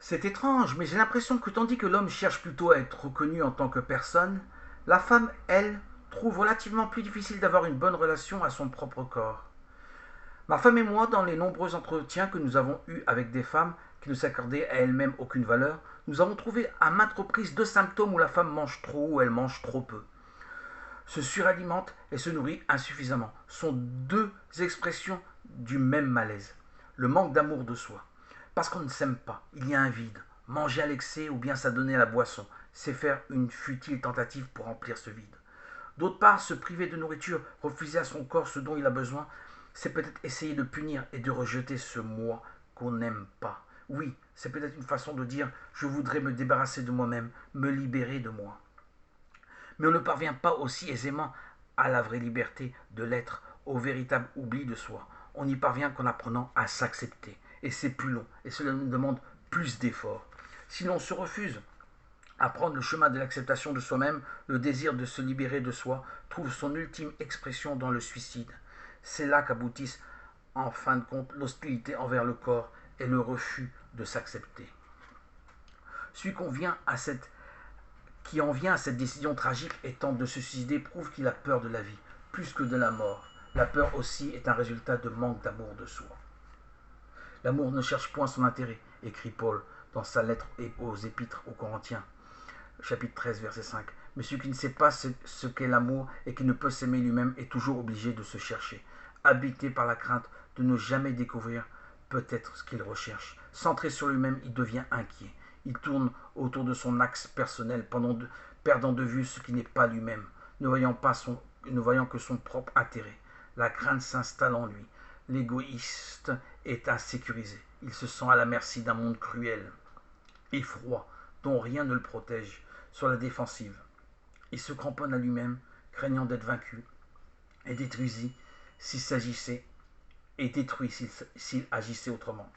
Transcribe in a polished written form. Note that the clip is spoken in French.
C'est étrange, mais j'ai l'impression que tandis que l'homme cherche plutôt à être reconnu en tant que personne, la femme, elle, trouve relativement plus difficile d'avoir une bonne relation à son propre corps. Ma femme et moi, dans les nombreux entretiens que nous avons eus avec des femmes qui ne s'accordaient à elles-mêmes aucune valeur, nous avons trouvé à maintes reprises deux symptômes où la femme mange trop ou elle mange trop peu. Se suralimente et se nourrit insuffisamment sont deux expressions du même malaise. Le manque d'amour de soi. Parce qu'on ne s'aime pas, il y a un vide. Manger à l'excès ou bien s'adonner à la boisson, c'est faire une futile tentative pour remplir ce vide. D'autre part, se priver de nourriture, refuser à son corps ce dont il a besoin, c'est peut-être essayer de punir et de rejeter ce moi qu'on n'aime pas. Oui, c'est peut-être une façon de dire je voudrais me débarrasser de moi-même, me libérer de moi. Mais on ne parvient pas aussi aisément à la vraie liberté de l'être, au véritable oubli de soi. On n'y parvient qu'en apprenant à s'accepter. Et c'est plus long, et cela nous demande plus d'efforts. Si l'on se refuse à prendre le chemin de l'acceptation de soi-même, le désir de se libérer de soi trouve son ultime expression dans le suicide. C'est là qu'aboutissent en fin de compte l'hostilité envers le corps et le refus de s'accepter. Celui qui en vient à cette décision tragique et tente de se suicider prouve qu'il a peur de la vie, plus que de la mort. La peur aussi est un résultat de manque d'amour de soi. L'amour ne cherche point son intérêt, écrit Paul dans sa lettre aux Épîtres aux Corinthiens, chapitre 13, verset 5. Mais celui qui ne sait pas ce qu'est l'amour et qui ne peut s'aimer lui-même est toujours obligé de se chercher, habité par la crainte de ne jamais découvrir peut-être ce qu'il recherche. Centré sur lui-même, il devient inquiet. Il tourne autour de son axe personnel, perdant de vue ce qui n'est pas lui-même, ne voyant que son propre intérêt. La crainte s'installe en lui. L'égoïste est insécurisé. Il se sent à la merci d'un monde cruel et froid, dont rien ne le protège, sur la défensive. Il se cramponne à lui-même, craignant d'être vaincu, et détruit s'il s'agissait, et détruit s'il agissait autrement.